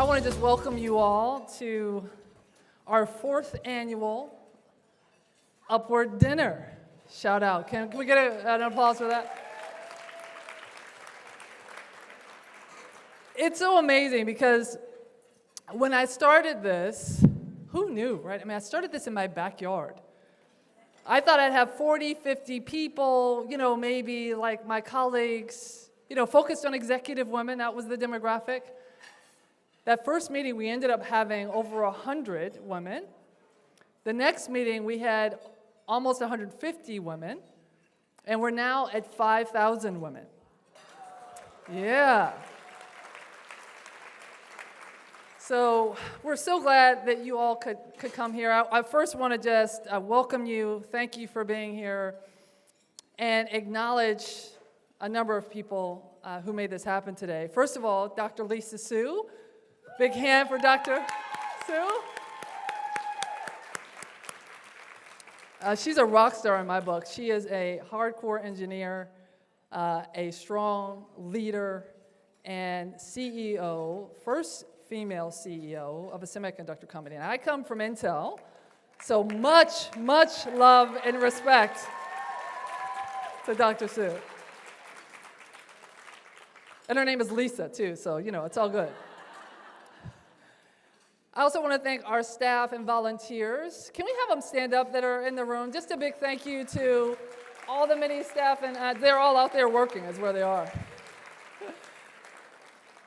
want to just welcome you all to our 4th annual Upward Dinner. Shout out. Can we get an applause for that? It's so amazing because when I started this, who knew, right? I mean, I started this in my backyard. I thought I'd have 40, 50 people, maybe like my colleagues, focused on executive women. That was the demographic. That first meeting, we ended up having over 100 women. The next meeting, we had almost 150 women. And we're now at 5,000 women. Yeah. So we're so glad that you all could come here. I first want to just welcome you, thank you for being here, and acknowledge a number of people who made this happen today. First of all, Dr. Lisa Sue. Big hand for Dr. Sue. She's a rock star in my book. She is a hardcore engineer, a strong leader, and CEO, first female CEO of a semiconductor company. And I come from Intel, so much love and respect to Dr. Sue. And her name is Lisa, too, so, it's all good. I also want to thank our staff and volunteers. Can we have them stand up that are in the room? Just a big thank you to all the many staff, and they're all out there working is where they are.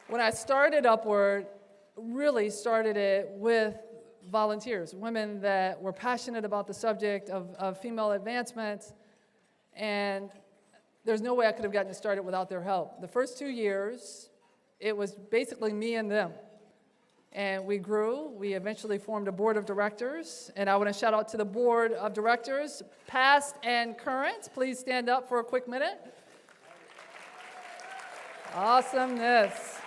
When I started Upward, really started it with volunteers, women that were passionate about the subject of female advancement, and there's no way I could have gotten it started without their help. The first 2 years, it was basically me and them. And we grew. We eventually formed a board of directors. And I want to shout out to the board of directors, past and current. Please stand up for a quick minute. Awesomeness.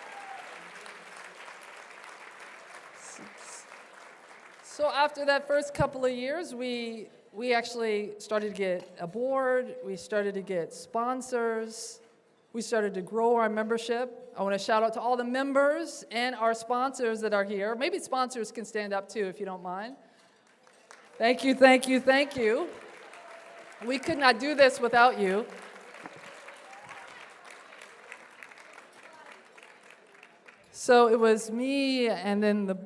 So after that first couple of years, we actually started to get a board. We started to get sponsors. We started to grow our membership. I want to shout out to all the members and our sponsors that are here. Maybe sponsors can stand up too, if you don't mind. Thank you, thank you, thank you. We could not do this without you. So it was me and then the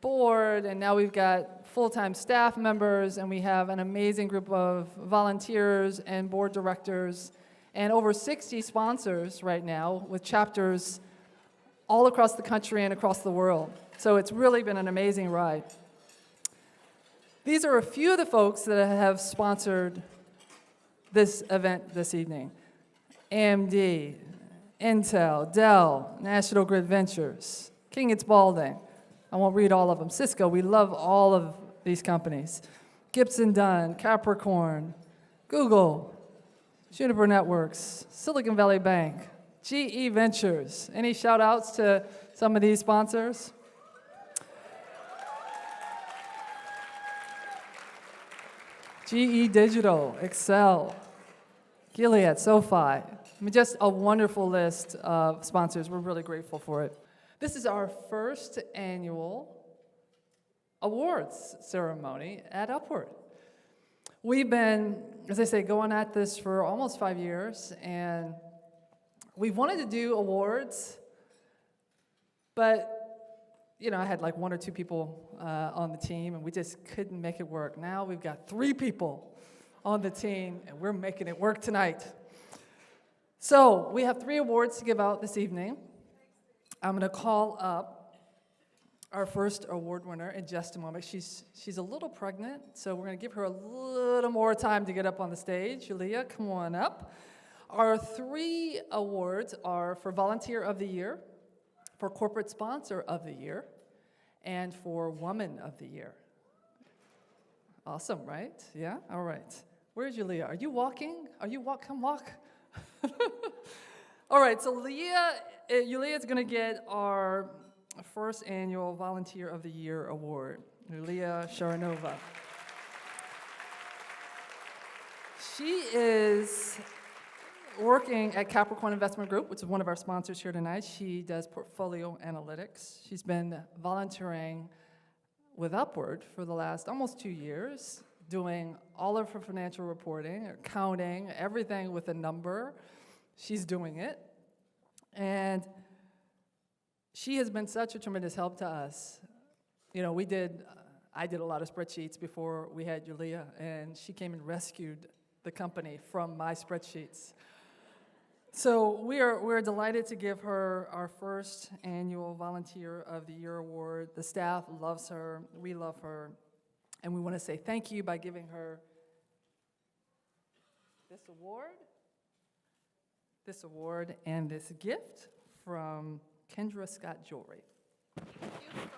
board, and now we've got full-time staff members, and we have an amazing group of volunteers and board directors, and over 60 sponsors right now with chapters all across the country and across the world. So it's really been an amazing ride. These are a few of the folks that have sponsored this event this evening. AMD, Intel, Dell, National Grid Ventures, King & Spalding. I won't read all of them. Cisco, we love all of these companies. Gibson Dunn, Capricorn, Google, Juniper Networks, Silicon Valley Bank, GE Ventures. Any shout outs to some of these sponsors? GE Digital, Excel, Gilead, SoFi. I mean, just a wonderful list of sponsors. We're really grateful for it. This is our first annual awards ceremony at Upward. We've been, as I say, going at this for almost 5 years, and we've wanted to do awards, but, I had like 1 or 2 people on the team, and we just couldn't make it work. Now we've got 3 people on the team, and we're making it work tonight. So we have 3 awards to give out this evening. I'm going to call up our first award winner in just a moment. She's a little pregnant, so we're going to give her a little more time to get up on the stage. Julia, come on up. Our 3 awards are for Volunteer of the Year, for Corporate Sponsor of the Year, and for Woman of the Year. Awesome, right? Yeah? All right. Where's Julia? Are you walking? Come walk. All right, so Julia is going to get our first annual Volunteer of the Year award, Julia Sharanova. She is working at Capricorn Investment Group, which is one of our sponsors here tonight. She does portfolio analytics. She's been volunteering with Upward for the last almost 2 years, doing all of her financial reporting, accounting, everything with a number. She's doing it. And she has been such a tremendous help to us. You know, I did a lot of spreadsheets before we had Yulia, and she came and rescued the company from my spreadsheets. So we're delighted to give her our first annual Volunteer of the Year award. The staff loves her, we love her, and we want to say thank you by giving her this award and this gift from Kendra Scott Jewelry. Thank you so much.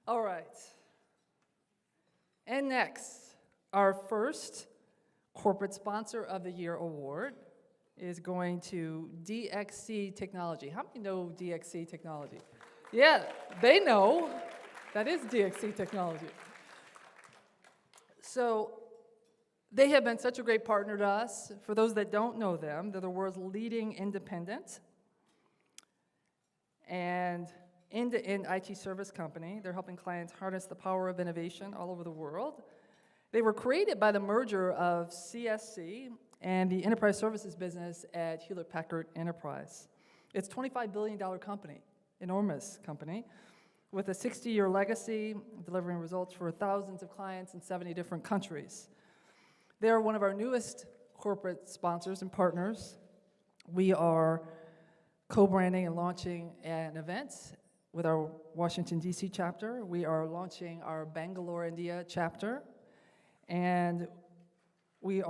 All right. And next, our first Corporate Sponsor of the Year award is going to DXC Technology. How many know DXC Technology? Yeah, they know. That is DXC Technology. So they have been such a great partner to us. For those that don't know them, they're the world's leading independent and end-to-end IT service company. They're helping clients harness the power of innovation all over the world. They were created by the merger of CSC and the enterprise services business at Hewlett-Packard Enterprise. It's a $25 billion company, enormous company, with a 60-year legacy, delivering results for thousands of clients in 70 different countries. They are one of our newest corporate sponsors and partners. We are co-branding and launching an event with our Washington, D.C. chapter. We are launching our Bangalore, India chapter, and we've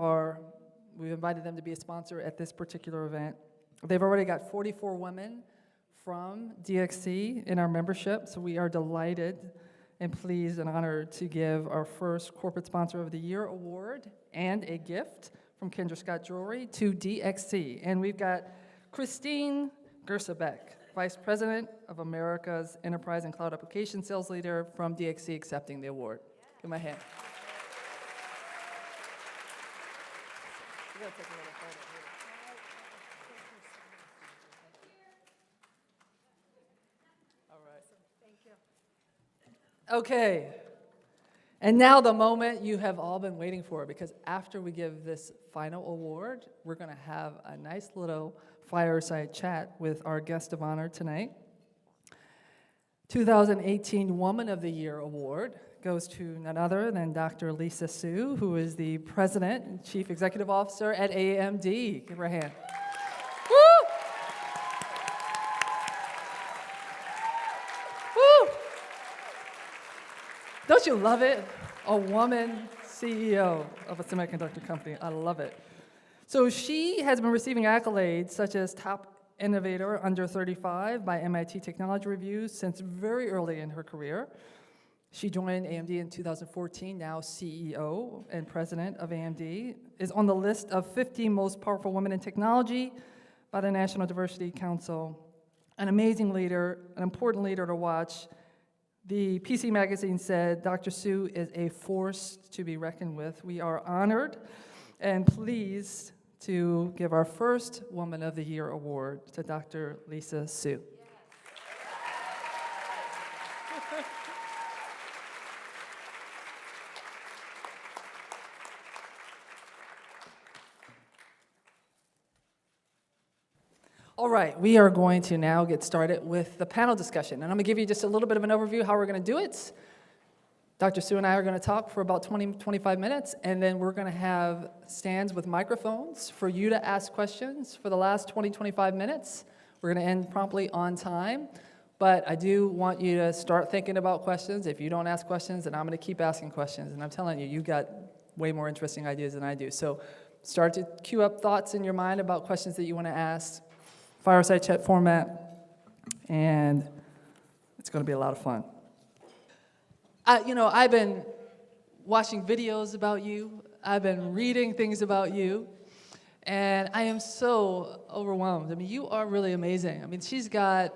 invited them to be a sponsor at this particular event. They've already got 44 women from DXC in our membership, so we are delighted and pleased and honored to give our first Corporate Sponsor of the Year award and a gift from Kendra Scott Jewelry to DXC. And we've got Christine Gersabek, Vice President of America's Enterprise and Cloud Application Sales Leader from DXC, accepting the award. Give my hand. You gotta take a little photo here. All right. Thank you. Okay. And now the moment you have all been waiting for, because after we give this final award, we're going to have a nice little fireside chat with our guest of honor tonight. 2018 Woman of the Year award goes to none other than Dr. Lisa Su, who is the President and Chief Executive Officer at AMD. Give her a hand. Woo! Woo! Don't you love it? A woman CEO of a semiconductor company. I love it. So she has been receiving accolades such as Top Innovator Under 35 by MIT Technology Reviews since very early in her career. She joined AMD in 2014, now CEO and President of AMD, is on the list of 50 most powerful women in technology by the National Diversity Council. An amazing leader, an important leader to watch. The PC Magazine said Dr. Su is a force to be reckoned with. We are honored and pleased to give our first Woman of the Year award to Dr. Lisa Su. All right, we are going to now get started with the panel discussion. And I'm going to give you just a little bit of an overview how we're going to do it. Dr. Su and I are going to talk for about 25 minutes, and then we're going to have stands with microphones for you to ask questions for the last 25 minutes. We're going to end promptly on time, but I do want you to start thinking about questions. If you don't ask questions, then I'm going to keep asking questions. And I'm telling you, you've got way more interesting ideas than I do. So start to queue up thoughts in your mind about questions that you want to ask. Fireside chat format, and it's going to be a lot of fun. I've been watching videos about you. I've been reading things about you, and I am so overwhelmed. I mean, you are really amazing. I mean, she's got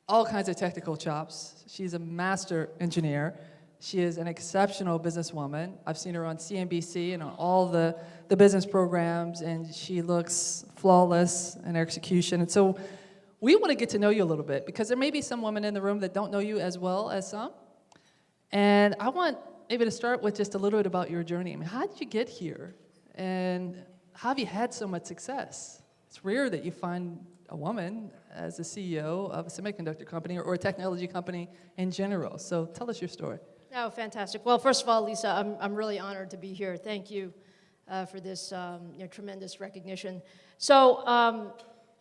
all kinds of technical chops. She's a master engineer. She is an exceptional businesswoman. I've seen her on CNBC and on all the business programs, and she looks flawless in her execution. And so we want to get to know you a little bit, because there may be some women in the room that don't know you as well as some. And I want maybe to start with just a little bit about your journey. I mean, how did you get here? And how have you had so much success? It's rare that you find a woman as the CEO of a semiconductor company or a technology company in general. So tell us your story. Oh, fantastic. Well, first of all, Lisa, I'm really honored to be here. Thank you for this tremendous recognition. So,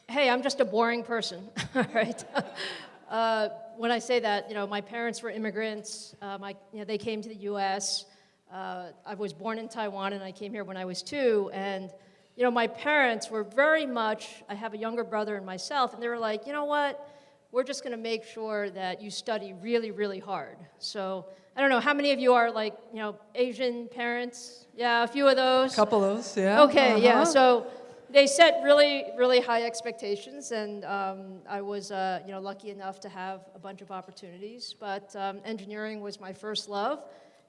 hey, I'm just a boring person, all right? When I say that, my parents were immigrants. They came to the U.S. I was born in Taiwan, and I came here when I was 2. And, my parents were very much, I have a younger brother and myself, and they were like, you know what? We're just going to make sure that you study really, really hard. So I don't know, how many of you are like, Asian parents? Yeah, a few of those. A couple of those, yeah. Okay, yeah. So they set really, really high expectations, and I was, lucky enough to have a bunch of opportunities. But engineering was my first love,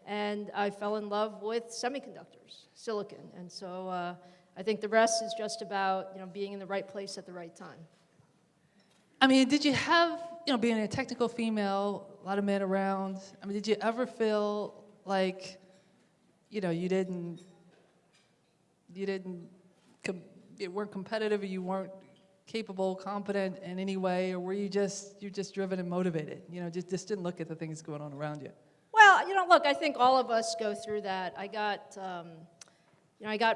and I fell in love with semiconductors, silicon. And so I think the rest is just about, being in the right place at the right time. I mean, did you have, being a technical female, a lot of men around, I mean, did you ever feel like, you weren't competitive, or you weren't capable, competent in any way, or were you're just driven and motivated? Just didn't look at the things going on around you. Well, look, I think all of us go through that. I got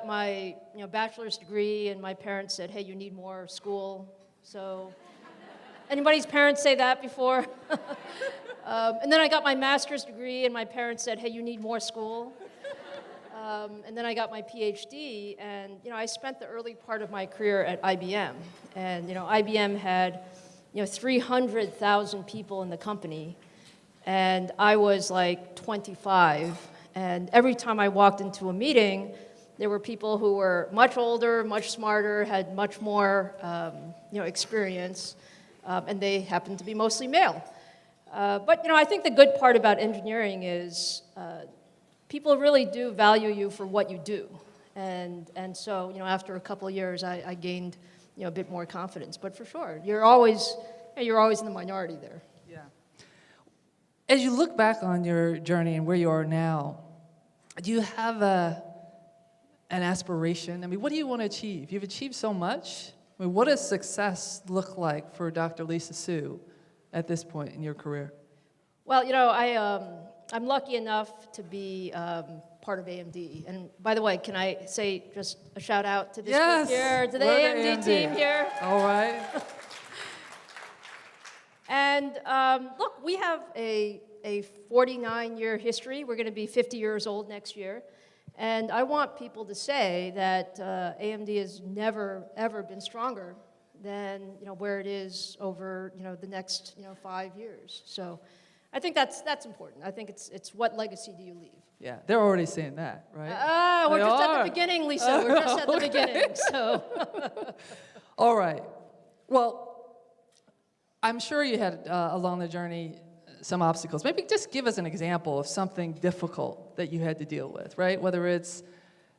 my, bachelor's degree, and my parents said, hey, you need more school. So, anybody's parents say that before? And then I got my master's degree, and my parents said, hey, you need more school. And then I got my PhD, and, I spent the early part of my career at IBM. And, IBM had, 300,000 people in the company, and I was like 25. And every time I walked into a meeting, there were people who were much older, much smarter, had much more, experience, and they happened to be mostly male. But, I think the good part about engineering is people really do value you for what you do. And so, after a couple of years, I gained, a bit more confidence. But for sure, you're always in the minority there. Yeah. As you look back on your journey and where you are now, do you have an aspiration? I mean, what do you want to achieve? You've achieved so much. I mean, what does success look like for Dr. Lisa Su at this point in your career? Well, I'm lucky enough to be part of AMD. And by the way, can I say just a shout out to this group here, to the AMD team here? All right. And look, we have a 49-year history. We're going to be 50 years old next year. And I want people to say that AMD has never, ever been stronger than where it is over the next 5 years. So I think that's important. I think it's what legacy do you leave? Yeah, they're already saying that, right? We're They just are. at the beginning, Lisa. We're just at the beginning. So. All right. Well, I'm sure you had along the journey some obstacles. Maybe just give us an example of something difficult that you had to deal with, right? Whether it's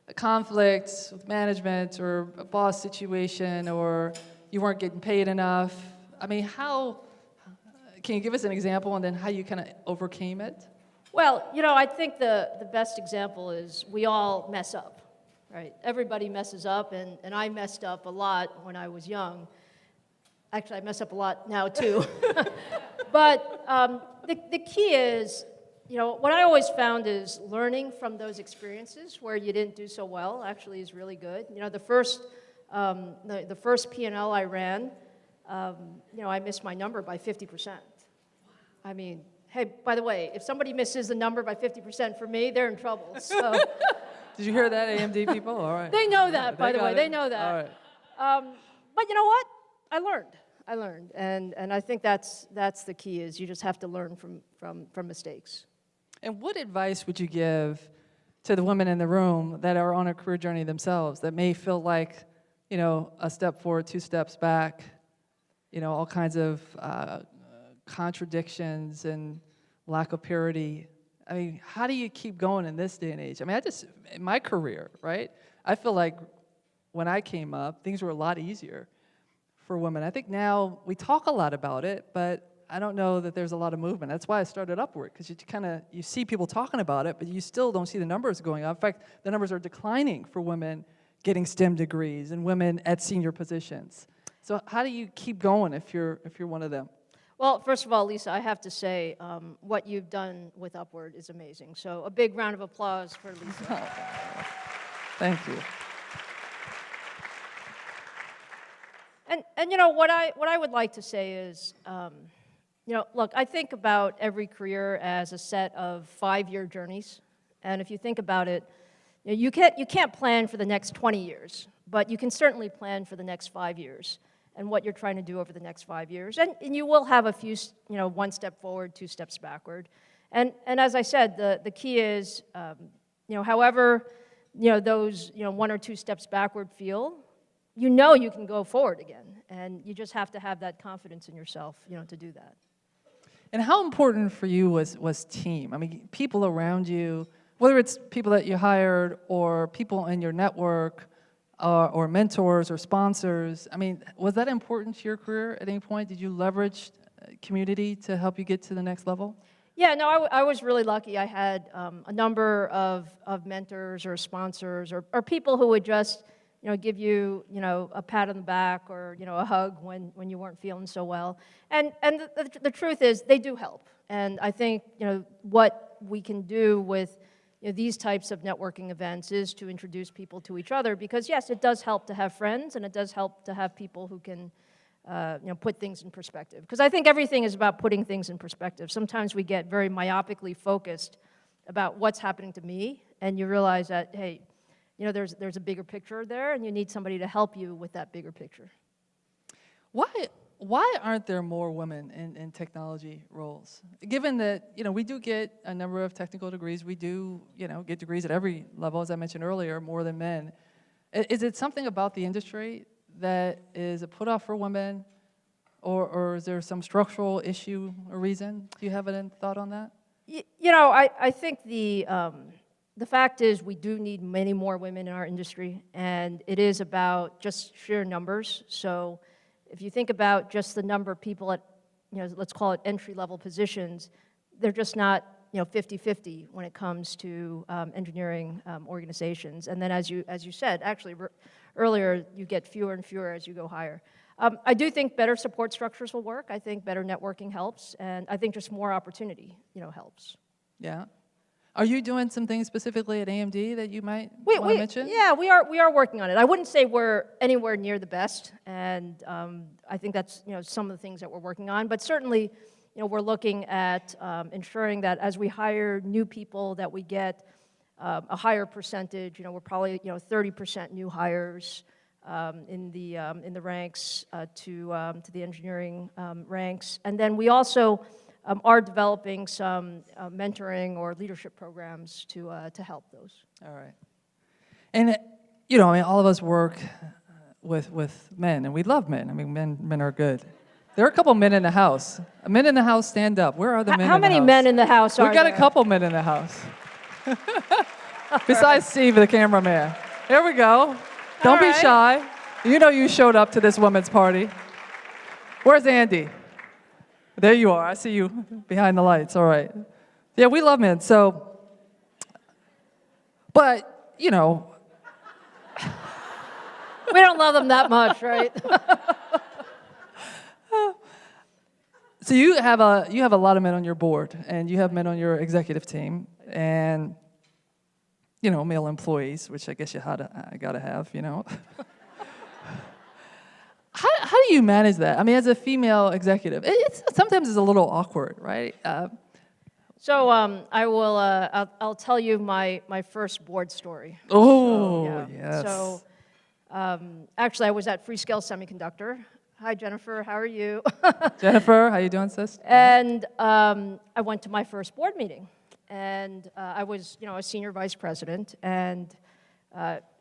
a conflict with management or a boss situation, or you weren't getting paid enough. I mean, can you give us an example and then how you kind of overcame it? Well, I think the best example is we all mess up, right? Everybody messes up, and I messed up a lot when I was young. Actually, I mess up a lot now, too. But the key is, what I always found is learning from those experiences where you didn't do so well actually is really good. The first P&L I ran, I missed my number by 50%. I mean, hey, by the way, if somebody misses the number by 50% for me, they're in trouble. So. Did you hear that, AMD people? All right. They know that, by the way. It. They know that. All right. But you know what? I learned, and I think that's the key. Is you just have to learn from mistakes. And what advice would you give to the women in the room that are on a career journey themselves, that may feel like, a step forward, 2 steps back, all kinds of contradictions and lack of purity. I mean, how do you keep going in this day and age? I mean, in my career, right? I feel like when I came up, things were a lot easier for women. I think now we talk a lot about it, but I don't know that there's a lot of movement. That's why I started Upward, because you see people talking about it, but you still don't see the numbers going up. In fact, the numbers are declining for women getting STEM degrees and women at senior positions. So how do you keep going if you're one of them? Well, first of all, Lisa, I have to say what you've done with Upward is amazing. So a big round of applause for Lisa. Thank you. And you know, what I would like to say is, you know, look, I think about every career as a set of 5-year journeys. And if you think about it, you can't plan for the next 20 years, but you can certainly plan for the next 5 years and what you're trying to do over the next 5 years. And you will have a few, you know, 1 step forward, 2 steps backward. And as I said, the key is, you know, however, you know, those, you know, 1 or 2 steps backward feel, you know you can go forward again. And you just have to have that confidence in yourself, you know, to do that. And how important for you was team? I mean, people around you, whether it's people that you hired or people in your network or mentors or sponsors, I mean, was that important to your career at any point? Did you leverage community to help you get to the next level? Yeah, no, I was really lucky. I had a number of mentors or sponsors or people who would just, you know, give you, you know, a pat on the back or, you know, a hug when you weren't feeling so well. And the truth is, they do help. And I think, you know, what we can do with, you know, these types of networking events is to introduce people to each other, because yes, it does help to have friends, and it does help to have people who can, you know, put things in perspective. Because I think everything is about putting things in perspective. Sometimes we get very myopically focused about what's happening to me, and you realize that, hey, you know, there's a bigger picture there, and you need somebody to help you with that bigger picture. Why aren't there more women in technology roles? Given that, you know, we do get a number of technical degrees, we do, you know, get degrees at every level, as I mentioned earlier, more than men. Is it something about the industry that is a put off for women, or is there some structural issue or reason? Do you have any thought on that? You know, I think the fact is we do need many more women in our industry, and it is about just sheer numbers. So if you think about just the number of people at, you know, let's call it entry-level positions, they're just not, you know, 50-50 when it comes to engineering organizations. And then as you said, actually earlier, you get fewer and fewer as you go higher. I do think better support structures will work. I think better networking helps, and I think just more opportunity, you know, helps. Yeah. Are you doing some things specifically at AMD that you might want to mention? Yeah, we are working on it. I wouldn't say we're anywhere near the best, and I think that's, you know, some of the things that we're working on. But certainly, you know, we're looking at ensuring that as we hire new people, that we get a higher percentage. You know, we're probably, you know, 30% new hires in the ranks to the engineering ranks, and then we also are developing some mentoring or leadership programs to help those. All right. And, you know, I mean, all of us work with men, and we love men. I mean, men are good. There are a couple men in the house. Men in the house, stand up. Where are the men in the house? How many men in the house are there? We've got a couple men in the house. Besides Steve, the cameraman. Here we go. Don't be shy. You know you showed up to this women's party. Where's Andy? There you are. I see you behind the lights. All right. Yeah, we love men. So, but, you know. We don't love them that much, right? So you have a lot of men on your board, and you have men on your executive team, and, you know, male employees, which I guess I gotta have, you know. How do you manage that? I mean, as a female executive, sometimes it's a little awkward, right? So I'll tell you my first board story. Oh, so, yeah. Yes. So actually, I was at Freescale Semiconductor. Hi, Jennifer. How are you? Jennifer, how you doing, sis? And I went to my first board meeting, and I was, you know, a senior vice president, and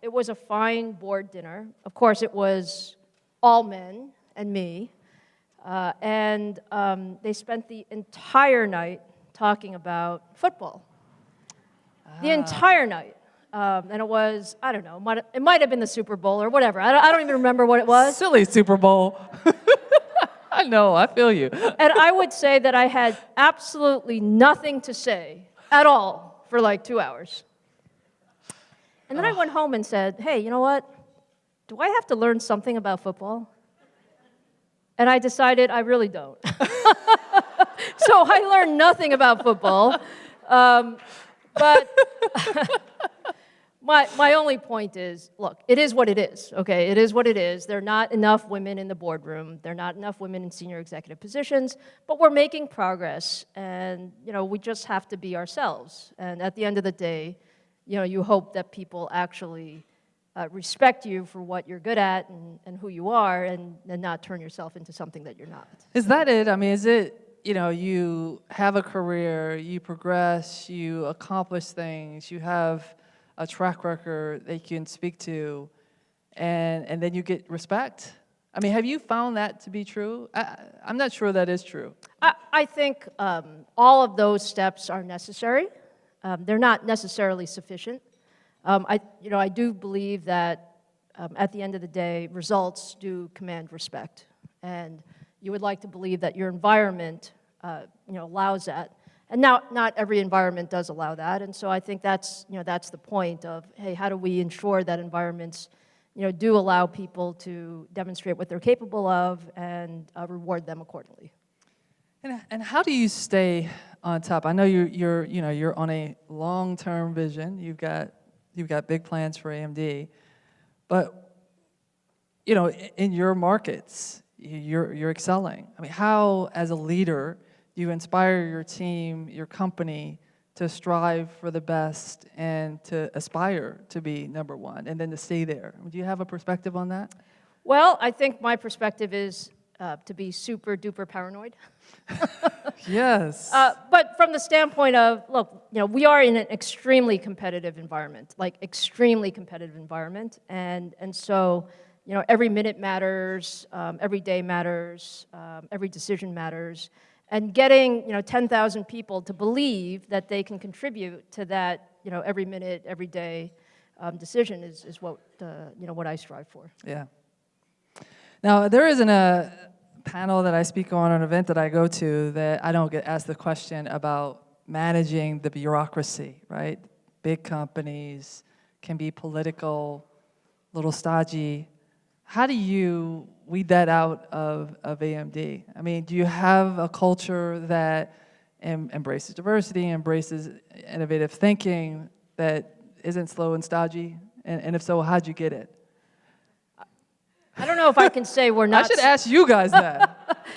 it was a fine board dinner. Of course, it was all men and me. and they spent the entire night talking about football. The entire night. And it was, I don't know, it might have been the Super Bowl or whatever. I don't even remember what it was. Silly Super Bowl. I know, I feel you. And I would say that I had absolutely nothing to say at all for like 2 hours. And then I went home and said, hey, you know what? Do I have to learn something about football? And I decided I really don't. So I learned nothing about football. But my only point is, look, it is what it is, okay? It is what it is. There are not enough women in the boardroom. There are not enough women in senior executive positions, but we're making progress, and, we just have to be ourselves. And at the end of the day, you hope that people actually respect you for what you're good at and who you are, and not turn yourself into something that you're not. Is that it? I mean, is it, you have a career, you progress, you accomplish things, you have a track record that you can speak to, and then you get respect? I mean, have you found that to be true? I'm not sure that is true. I think all of those steps are necessary. They're not necessarily sufficient. I do believe that at the end of the day, results do command respect, and you would like to believe that your environment, allows that. And not every environment does allow that, and so I think that's the point of, hey, how do we ensure that environments, do allow people to demonstrate what they're capable of and reward them accordingly. And how do you stay on top? I know you're on a long-term vision. You've got big plans for AMD, but in your markets, you're excelling. I mean, how, as a leader, do you inspire your team, your company, to strive for the best and to aspire to be number one, and then to stay there? Do you have a perspective on that? Well, I think my perspective is to be super duper paranoid. Yes. But from the standpoint of, look, we are in an extremely competitive environment, and so, every minute matters, every day matters, every decision matters, and getting 10,000 people to believe that they can contribute to that every minute, every day decision is what what I strive for. Yeah. Now, there isn't a panel that I speak on, an event that I go to, that I don't get asked the question about managing the bureaucracy, right? Big companies can be political, a little stodgy. How do you weed that out of AMD? I mean, do you have a culture that embraces diversity, embraces innovative thinking, that isn't slow and stodgy? And if so, how'd you get it? I don't know if I can say we're not. I should ask you guys that.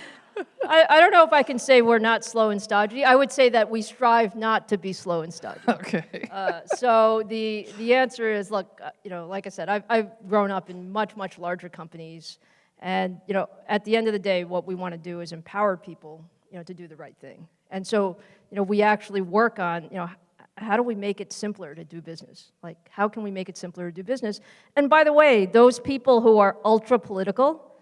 I don't know if I can say we're not slow and stodgy. I would say that we strive not to be slow and stodgy. Okay. So the answer is, look, like I said, I've grown up in much larger companies, and at the end of the day, what we want to do is empower people, to do the right thing. And so, we actually work on, how do we make it simpler to do business? Like, how can we make it simpler to do business? And by the way, those people who are ultra political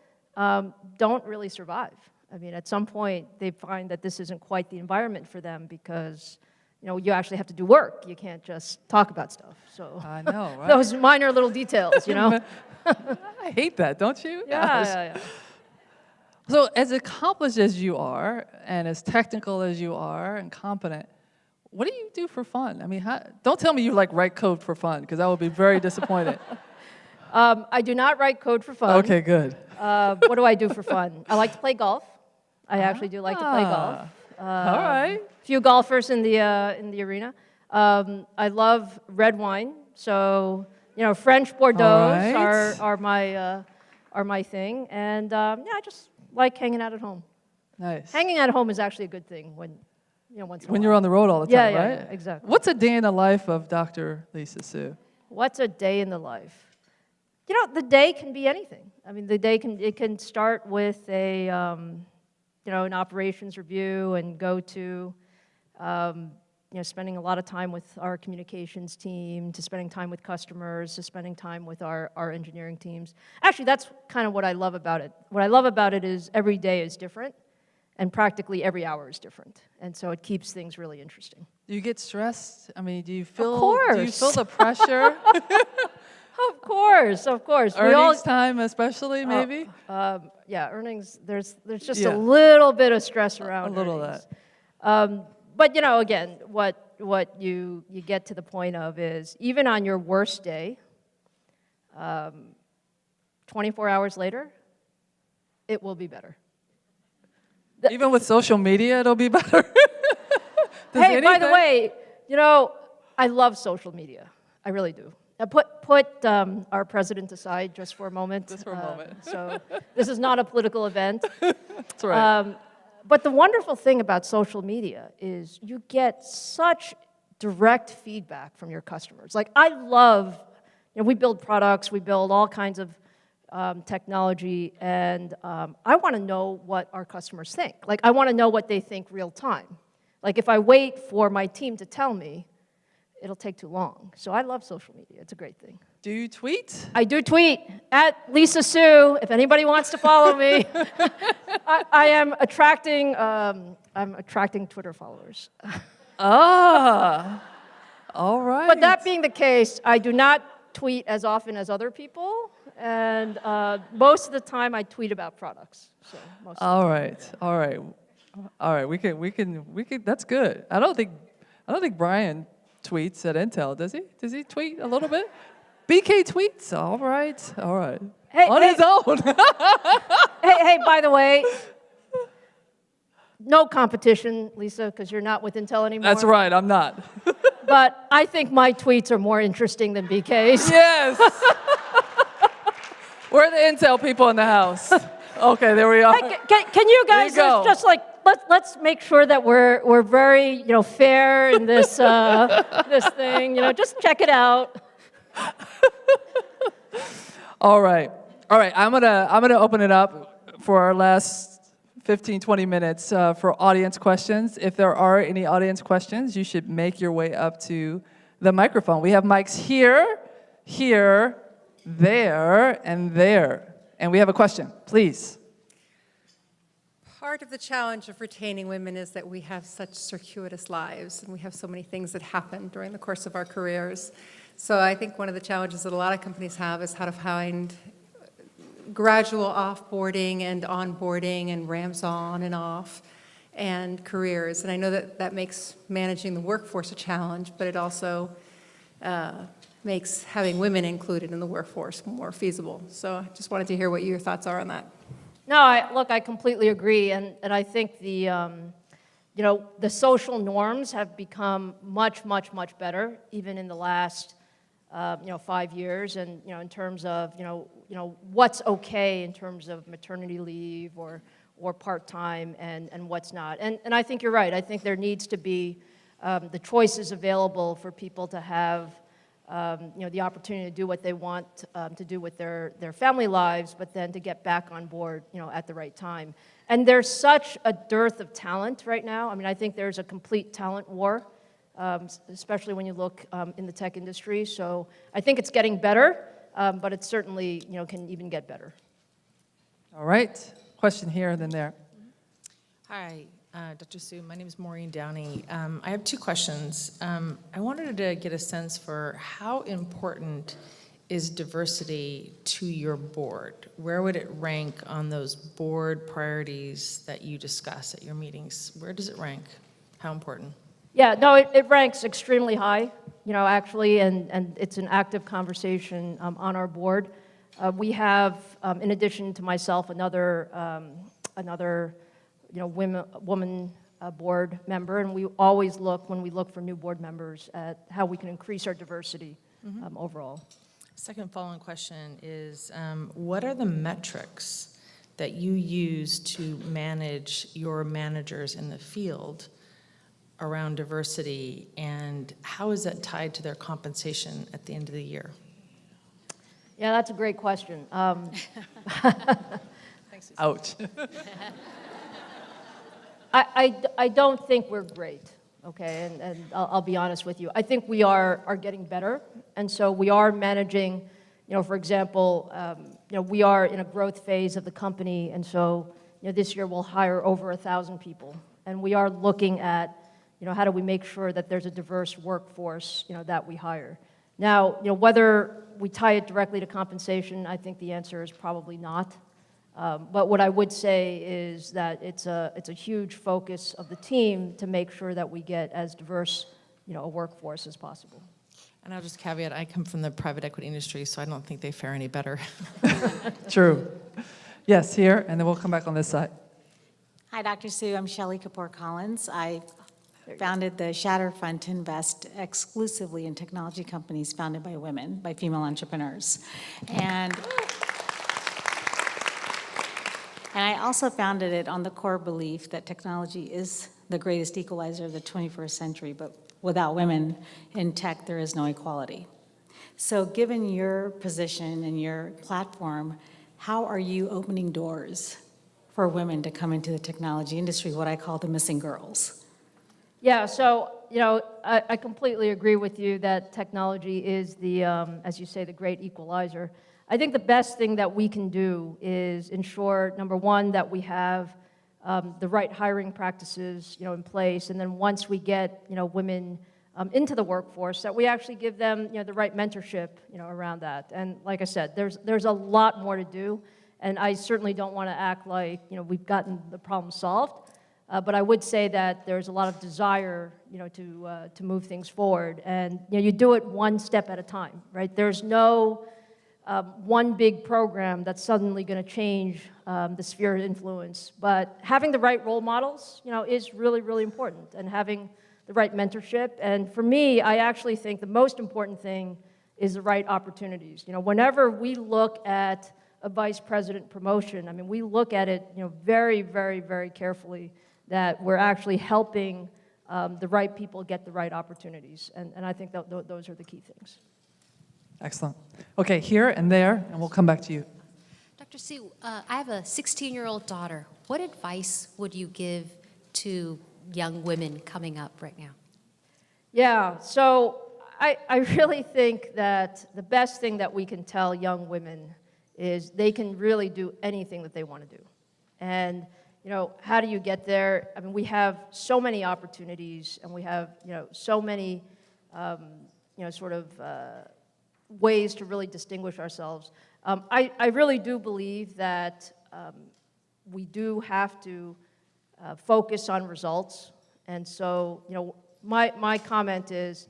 don't really survive. I mean, at some point, they find that this isn't quite the environment for them because, you actually have to do work. You can't just talk about stuff. So I know, right? Those minor little details, I hate that, don't you? Yeah. So as accomplished as you are, and as technical as you are, and competent, what do you do for fun? I mean, don't tell me you write code for fun, because I will be very disappointed. I do not write code for fun. Okay, good. What do I do for fun? I like to play golf. I actually do like to play golf. All right. Few golfers in the arena. I love red wine, so French Bordeaux are my thing, and I just like hanging out at home. Nice. Hanging at home is actually a good thing once in a while. When you're on the road all the time, right? Yeah, exactly. What's a day in the life of Dr. Lisa Su? What's a day in the life? The day can be anything. I mean, the day can start with an operations review and go to, spending a lot of time with our communications team, to spending time with customers, to spending time with our engineering teams. Actually, that's kind of what I love about it. What I love about it is every day is different, and practically every hour is different. And so it keeps things really interesting. Do you get stressed? I mean, do you feel course. the pressure? Of course. Earnings time especially, maybe? Yeah, earnings, there's just Yeah. a little bit of stress around A little earnings. of that. But, again, what you get to the point of is, even on your worst day, 24 hours later, it will be better. Even with social media, it'll be better. Hey, by the way, I love social media. I really do. Now put our president aside just for a moment. Just for a moment. So this is not a political event. That's right. But the wonderful thing about social media is you get such direct feedback from your customers. Like, I love, we build products, we build all kinds of technology, and I want to know what our customers think. Like, I want to know what they think real time. Like, if I wait for my team to tell me, it'll take too long. So I love social media. It's a great thing. Do you tweet? I do tweet at Lisa Sue. If anybody wants to follow me, I am attracting. I'm attracting Twitter followers. Ah, all right. But that being the case, I do not tweet as often as other people, and most of the time I tweet about products. So most. All right. We can. That's good. I don't think Brian tweets at Intel, does he? Does he tweet a little bit? BK tweets. All right. Hey, On his own. hey, by the way, no competition, Lisa, because you're not with Intel anymore. That's right. I'm not. But I think my tweets are more interesting than BK's. Yes. We're the Intel people in the house. Okay, there we are. Hey, can you guys There you go. just like let's make sure that we're very fair in this this thing. Just check it out. All right. I'm gonna open it up for our last 15, 20 minutes for audience questions. If there are any audience questions, you should make your way up to the microphone. We have mics here, there, and there. And we have a question, please. Part of the challenge of retaining women is that we have such circuitous lives, and we have so many things that happen during the course of our careers. So I think one of the challenges that a lot of companies have is how to find gradual offboarding and onboarding and ramps on and off and careers. And I know that makes managing the workforce a challenge, but it also makes having women included in the workforce more feasible. So I just wanted to hear what your thoughts are on that. No, I completely agree, and I think the social norms have become much better, even in the last 5 years, and in terms of what's okay in terms of maternity leave or part-time and what's not. And I think you're right. I think there needs to be the choices available for people to have the opportunity to do what they want to do with their family lives, but then to get back on board, at the right time. And there's such a dearth of talent right now. I mean, I think there's a complete talent war, especially when you look in the tech industry. So I think it's getting better, but it certainly, can even get better. All right. Question here and then there. Hi, Dr. Sue. My name is Maureen Downey. I have two questions. I wanted to get a sense for how important is diversity to your board? Where would it rank on those board priorities that you discuss at your meetings? Where does it rank? How important? Yeah, no, it ranks extremely high, actually, and it's an active conversation on our board. We have, in addition to myself, another woman board member, and we always look, when we look for new board members, at how we can increase our diversity overall. Second following question is, what are the metrics that you use to manage your managers in the field around diversity, and how is that tied to their compensation at the end of the year? Yeah, that's a great question. Ouch. I don't think we're great. okay? And I'll be honest with you. I think we are getting better, and so we are managing, for example, we are in a growth phase of the company, and so, this year we'll hire over 1,000 people. And we are looking at, how do we make sure that there's a diverse workforce, that we hire. Now, whether we tie it directly to compensation, I think the answer is probably not. But what I would say is that it's a huge focus of the team to make sure that we get as diverse, a workforce as possible. And I'll just caveat, I come from the private equity industry, so I don't think they fare any better. True. Yes, here, and then we'll come back on this side. Hi, Dr. Sue. I'm Shelley Kapoor-Collins. I founded the Shatter Fund to invest exclusively in technology companies founded by women, by female entrepreneurs. And I also founded it on the core belief that technology is the greatest equalizer of the 21st century, but without women in tech, there is no equality. So given your position and your platform, how are you opening doors for women to come into the technology industry, what I call the missing girls? Yeah, so, I completely agree with you that technology is the, as you say, the great equalizer. I think the best thing that we can do is ensure, number one, that we have the right hiring practices, in place, and then once we get, women into the workforce, that we actually give them, the right mentorship, around that. And like I said, there's a lot more to do, and I certainly don't want to act like, we've gotten the problem solved. But I would say that there's a lot of desire, to move things forward, and you do it one step at a time, right? There's no one big program that's suddenly going to change the sphere of influence. But having the right role models, is really, really important, and having the right mentorship. And for me, I actually think the most important thing is the right opportunities. Whenever we look at a vice president promotion, I mean, we look at it, very, very, very carefully, that we're actually helping the right people get the right opportunities. And I think that those are the key things. Excellent. Okay, here and there, and we'll come back to you. Dr. Sue, I have a 16-year-old daughter. What advice would you give to young women coming up right now? Yeah, so I really think that the best thing that we can tell young women is they can really do anything that they want to do. And how do you get there? I mean, we have so many opportunities, and we have, so many, ways to really distinguish ourselves. I really do believe that we do have to focus on results. And so, my comment is,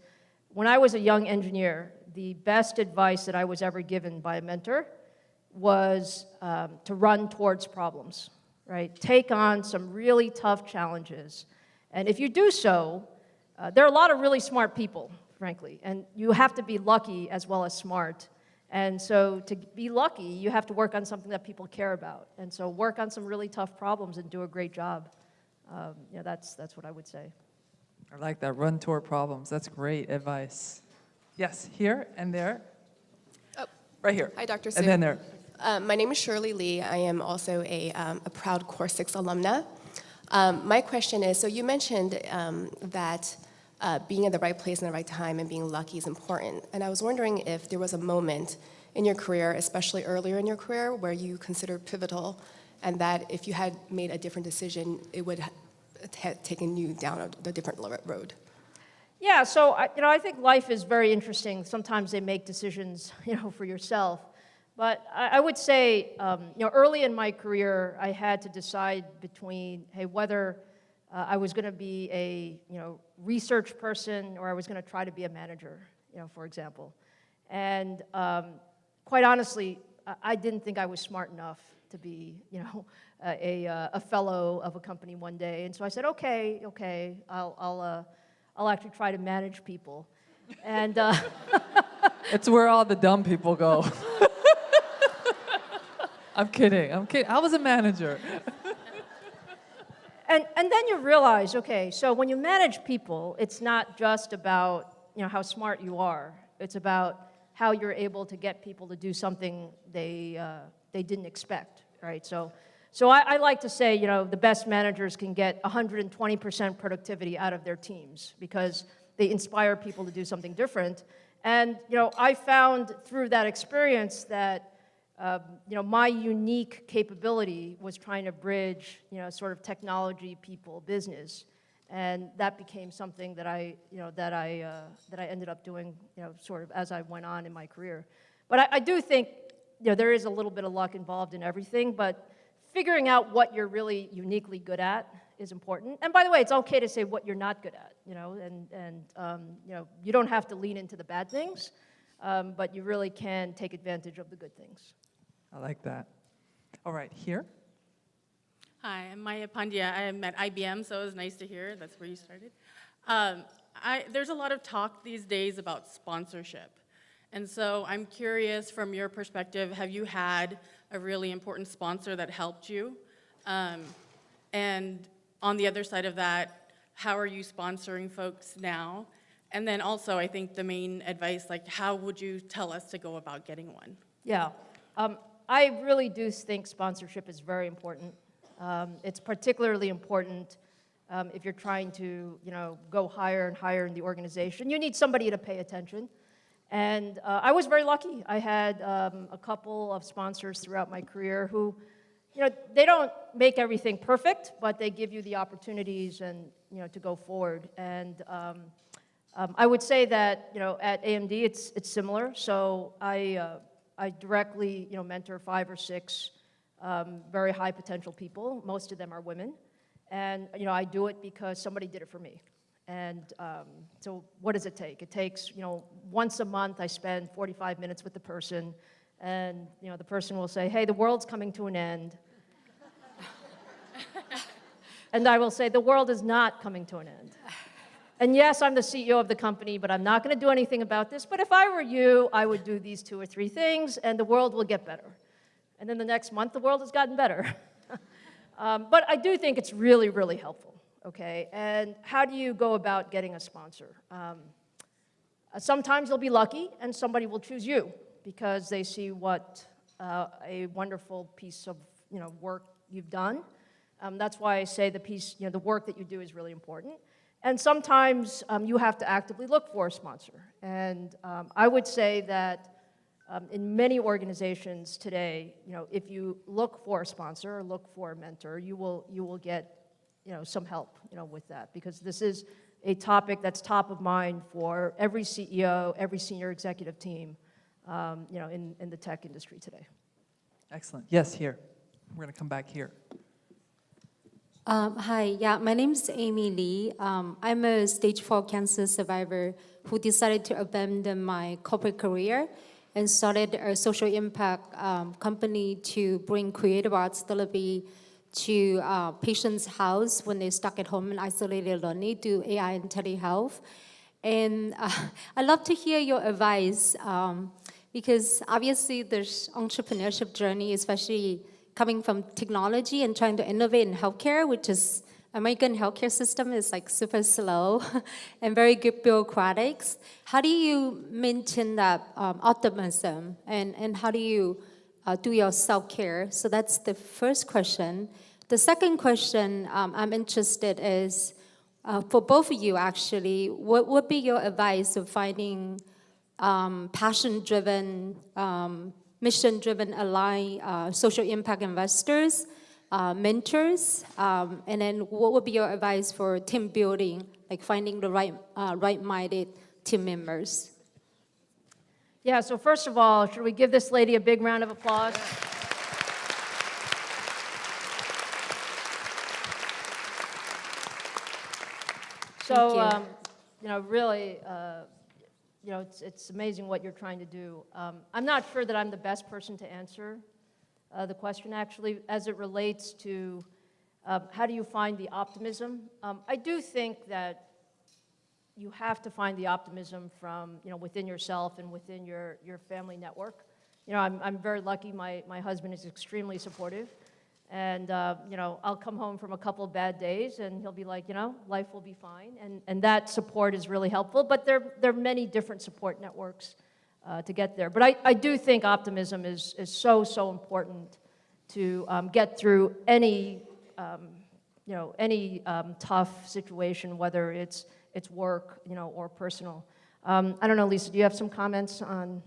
when I was a young engineer, the best advice that I was ever given by a mentor was to run towards problems. Right? Take on some really tough challenges. And if you do so, there are a lot of really smart people, frankly, and you have to be lucky as well as smart. And so to be lucky, you have to work on something that people care about. And so work on some really tough problems and do a great job. That's what I would say. I like that. Run toward problems. That's great advice. Yes, here and there. Oh. Right here. Hi, Dr. Sue. And then there. My name is Shirley Lee. I am also a proud Core 6 alumna. My question is, so you mentioned that being in the right place in the right time and being lucky is important. And I was wondering if there was a moment in your career, especially earlier in your career, where you considered pivotal, and that if you had made a different decision, it would have taken you down a different road. Yeah, so I think life is very interesting. Sometimes they make decisions, for yourself. But I would say, early in my career, I had to decide between, whether I was going to be a, research person or I was going to try to be a manager, for example. And quite honestly, I didn't think I was smart enough to be, a fellow of a company one day. And so I said, okay, I'll actually try to manage people. And It's where all the dumb people go. I'm kidding. I was a manager. And then you realize, okay, so when you manage people, it's not just about, how smart you are. It's about how you're able to get people to do something they didn't expect, right? So So I like to say, the best managers can get 120% productivity out of their teams because they inspire people to do something different. And, I found through that experience that, my unique capability was trying to bridge, sort of technology, people, business. And that became something that I ended up doing, sort of as I went on in my career. But I do think, there is a little bit of luck involved in everything, but figuring out what you're really uniquely good at is important. And by the way, it's okay to say what you're not good at, you don't have to lean into the bad things, but you really can take advantage of the good things. I like that. All right, here. Hi, I'm Maya Pandya. I'm at IBM, so it was nice to hear. That's where you started. There's a lot of talk these days about sponsorship. And so I'm curious, from your perspective, have you had a really important sponsor that helped you? And on the other side of that, how are you sponsoring folks now? And then also, I think the main advice, like, how would you tell us to go about getting one? Yeah, I really do think sponsorship is very important. It's particularly important if you're trying to, go higher and higher in the organization. You need somebody to pay attention. And I was very lucky. I had a couple of sponsors throughout my career who, they don't make everything perfect, but they give you the opportunities and, to go forward. And I would say that, at AMD, it's similar. So I directly, mentor 5 or 6 very high potential people. Most of them are women. And, I do it because somebody did it for me. And so what does it take? It takes, once a month I spend 45 minutes with the person, and, the person will say, hey, the world's coming to an end. And I will say, the world is not coming to an end. And yes, I'm the CEO of the company, but I'm not going to do anything about this. But if I were you, I would do these 2 or 3 things, and the world will get better. And then the next month, the world has gotten better. But I do think it's really, really helpful. Okay, and how do you go about getting a sponsor? Sometimes you'll be lucky, and somebody will choose you because they see what a wonderful piece of work you've done. That's why I say the work that you do is really important. And sometimes you have to actively look for a sponsor. And I would say that in many organizations today, if you look for a sponsor or look for a mentor, you will get some help, with that, because this is a topic that's top of mind for every CEO, every senior executive team, in the tech industry today. Excellent. Yes, here. We're going to come back here. Hi, yeah, my name is Amy Lee. I'm a stage 4 cancer survivor who decided to abandon my corporate career and started a social impact company to bring creative arts therapy to patients' house when they're stuck at home and isolated lonely, do AI and telehealth. And I'd love to hear your advice because obviously there's entrepreneurship journey, especially coming from technology and trying to innovate in healthcare, which is American healthcare system is like super slow and very good bureaucratic. How do you maintain that optimism and how do you do your self-care? So that's the first question. The second question I'm interested is, for both of you actually, what would be your advice of finding passion-driven, mission-driven aligned social impact investors, mentors, and then what would be your advice for team building, like finding the right-minded team members? Yeah, so first of all, should we give this lady a big round of applause? So, really, it's amazing what you're trying to do. I'm not sure that I'm the best person to answer the question, actually, as it relates to how do you find the optimism. I do think that you have to find the optimism from, within yourself and within your family network. I'm very lucky. My husband is extremely supportive. And, I'll come home from a couple of bad days, and he'll be like, life will be fine. And that support is really helpful. But there are many different support networks to get there. But I do think optimism is so important to get through any, tough situation, whether it's work, or personal. I don't know, Lisa, do you have some comments on?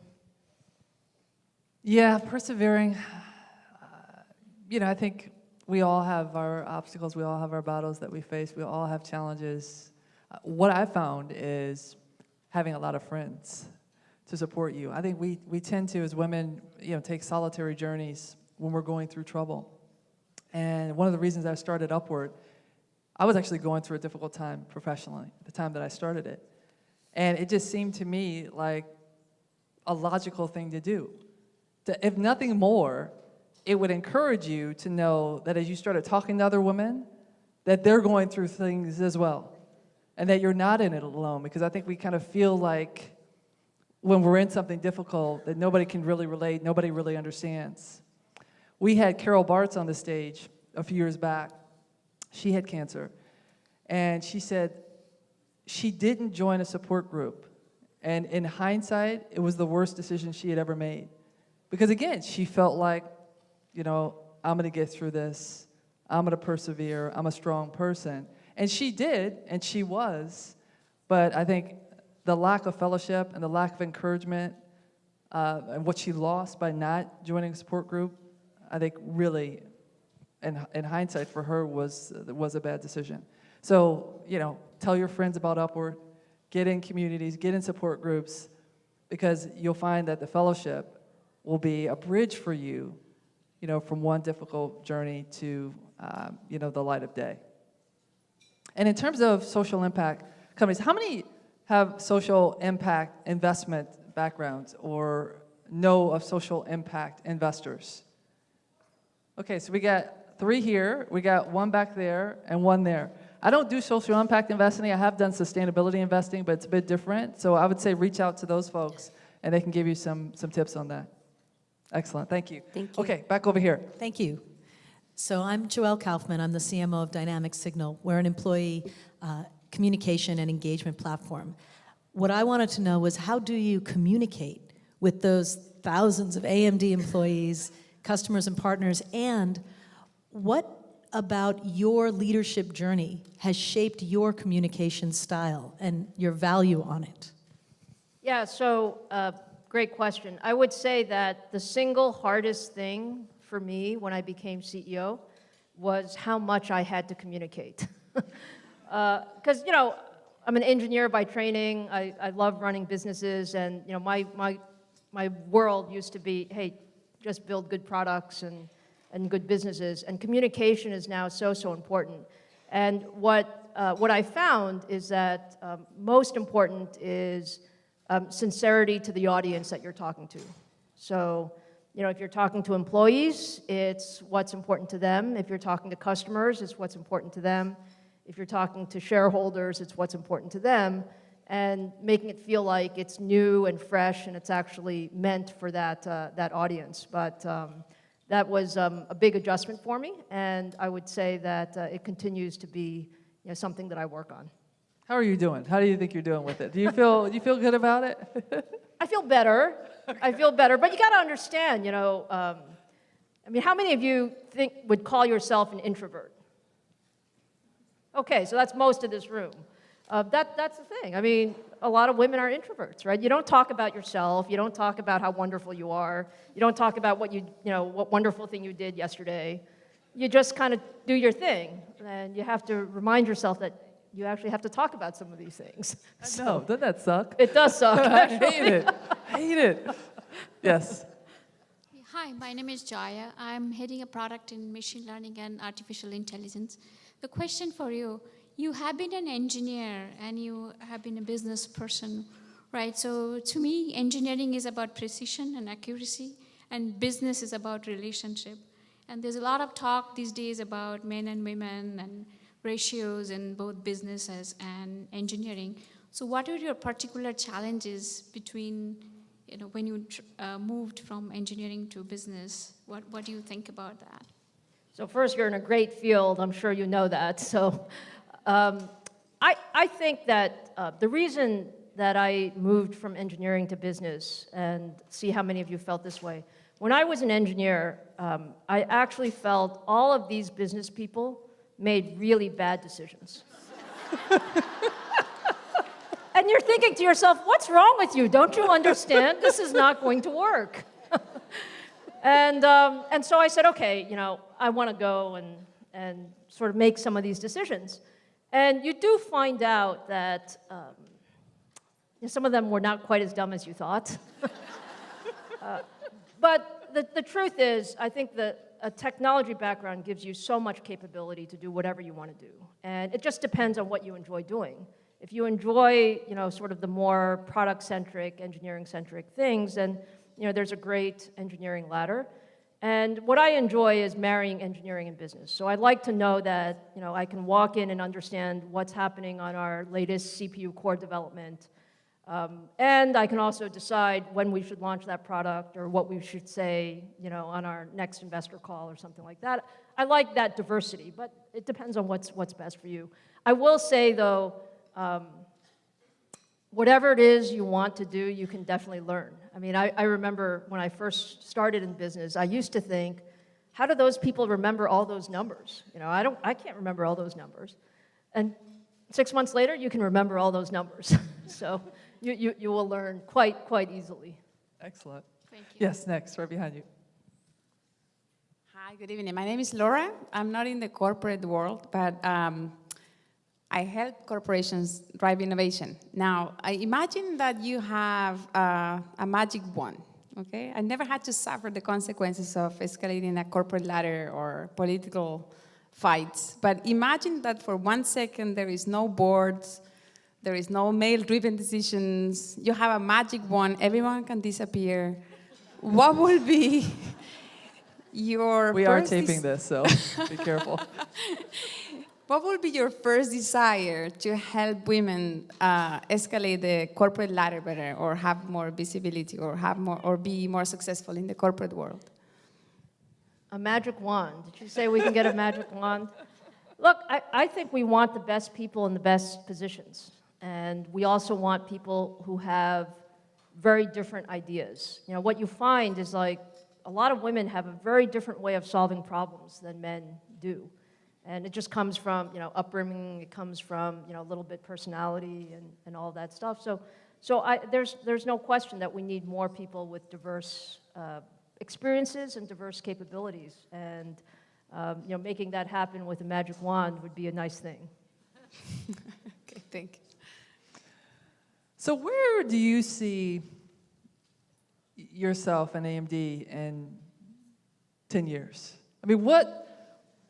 Yeah, persevering. I think we all have our obstacles, we all have our battles that we face, we all have challenges. What I found is having a lot of friends to support you. I think we tend to, as women, take solitary journeys when we're going through trouble. And one of the reasons I started Upward, I was actually going through a difficult time professionally at the time that I started it. And it just seemed to me like a logical thing to do. If nothing more, it would encourage you to know that as you started talking to other women, that they're going through things as well, and that you're not in it alone, because I think we kind of feel like when we're in something difficult that nobody can really relate, nobody really understands. We had Carol Bartz on the stage a few years back. She had cancer, and she said she didn't join a support group, and in hindsight, it was the worst decision she had ever made. Because again, she felt like, I'm gonna get through this, I'm gonna persevere, I'm a strong person. And she did, and she was, but I think the lack of fellowship and the lack of encouragement and what she lost by not joining a support group, I think really, in hindsight for her, was a bad decision. So, tell your friends about Upward, get in communities, get in support groups, because you'll find that the fellowship will be a bridge for you, from one difficult journey to, the light of day. And in terms of social impact companies, how many have social impact investment backgrounds or know of social impact investors? Okay, so we got 3 here, we got 1 back there, and 1 there. I don't do social impact investing. I have done sustainability investing, but it's a bit different. So I would say reach out to those folks, and they can give you some tips on that. Excellent, thank you. Thank you. Okay, back over here. Thank you. So I'm Joelle Kaufman. I'm the CMO of Dynamic Signal. We're an employee communication and engagement platform. What I wanted to know was, how do you communicate with those thousands of AMD employees, customers and partners, and what about your leadership journey has shaped your communication style and your value on it? Yeah, so great question. I would say that the single hardest thing for me when I became CEO was how much I had to communicate. Because, I'm an engineer by training. I love running businesses, and, my world used to be, hey, just build good products and good businesses. And communication is now so important. And what I found is that most important is sincerity to the audience that you're talking to. So, if you're talking to employees, it's what's important to them. If you're talking to customers, it's what's important to them. If you're talking to shareholders, it's what's important to them. And making it feel like it's new and fresh and it's actually meant for that audience. But that was a big adjustment for me, and I would say that it continues to be something that I work on. How are you doing? How do you think you're doing with it? Do you feel good about it? I feel better. Okay. I feel better, but you got to understand, how many of you would call yourself an introvert? Okay, so that's most of this room. That's the thing. A lot of women are introverts, right? You don't talk about yourself. You don't talk about how wonderful you are. You don't talk about what wonderful thing you did yesterday. You just kind of do your thing, and you have to remind yourself that you actually have to talk about some of these things. I know, doesn't that suck? It does suck. I hate it. Yes. Hi, my name is Jaya. I'm heading a product in machine learning and artificial intelligence. The question for you, you have been an engineer and you have been a business person, right? So to me, engineering is about precision and accuracy, and business is about relationship. And there's a lot of talk these days about men and women and ratios in both businesses and engineering. So what are your particular challenges between, when you moved from engineering to business? What do you think about that? So first, you're in a great field. I'm sure you know that. So I think that the reason that I moved from engineering to business, and see how many of you felt this way, When I was an engineer, I actually felt all of these business people made really bad decisions. And you're thinking to yourself, what's wrong with you? Don't you understand? This is not going to work. And so I said, okay, I want to go and sort of make some of these decisions. And you do find out that some of them were not quite as dumb as you thought. But the truth is, I think that a technology background gives you so much capability to do whatever you want to do. And it just depends on what you enjoy doing. If you enjoy, sort of the more product-centric, engineering-centric things, then, there's a great engineering ladder. And what I enjoy is marrying engineering and business. So I'd like to know that, I can walk in and understand what's happening on our latest CPU core development. And I can also decide when we should launch that product or what we should say, on our next investor call or something like that. I like that diversity, but it depends on what's best for you. I will say, though, whatever it is you want to do, you can definitely learn. I mean, I remember when I first started in business, I used to think, how do those people remember all those numbers? I can't remember all those numbers. And 6 months later, you can remember all those numbers. So you will learn quite easily. Excellent. Thank you. Yes, next, right behind you. Hi, good evening. My name is Laura. I'm not in the corporate world, but I help corporations drive innovation. Now, I imagine that you have a magic wand, okay? I never had to suffer the consequences of escalating a corporate ladder or political fights, but imagine that for 1 second there is no boards, there is no male-driven decisions, you have a magic wand, everyone can disappear. What will be your We are taping this, so be careful. What would be your first desire to help women escalate the corporate ladder better, or have more visibility, or be more successful in the corporate world? A magic wand. Did you say we can get a magic wand? Look, I think we want the best people in the best positions. And we also want people who have very different ideas. What you find is like a lot of women have a very different way of solving problems than men do. And it just comes from, upbringing, it comes from, a little bit personality and all that stuff. So there's no question that we need more people with diverse experiences and diverse capabilities. And, making that happen with a magic wand would be a nice thing. Okay, thank you. So where do you see yourself and AMD in 10 years? I mean,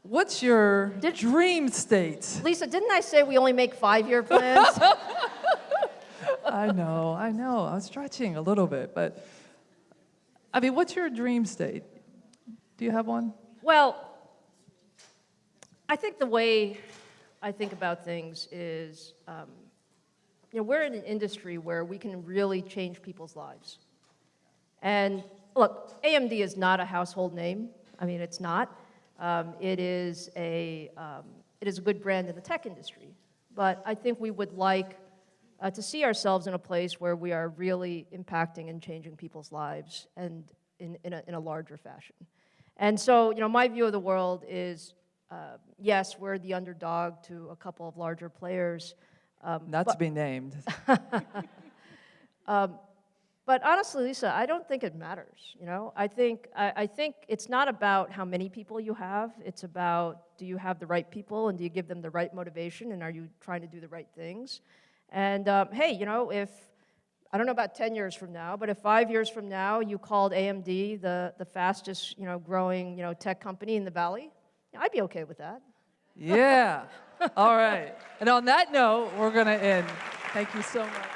what's your dream state? Lisa, didn't I say we only make 5-year plans? I know. I was stretching a little bit, but I mean, what's your dream state? Do you have one? Well, I think the way I think about things is, we're in an industry where we can really change people's lives. And look, AMD is not a household name. I mean, it's not. It is a good brand in the tech industry. But I think we would like to see ourselves in a place where we are really impacting and changing people's lives, and in a larger fashion. And so, my view of the world is, yes, we're the underdog to a couple of larger players. Not to be named. But honestly, Lisa, I don't think it matters. I think it's not about how many people you have. It's about, do you have the right people, and do you give them the right motivation, and are you trying to do the right things? And hey, if I don't know about 10 years from now, but if 5 years from now you called AMD the fastest growing tech company in the Valley, I'd be okay with that. Yeah. All right. And on that note, we're going to end. Thank you so much.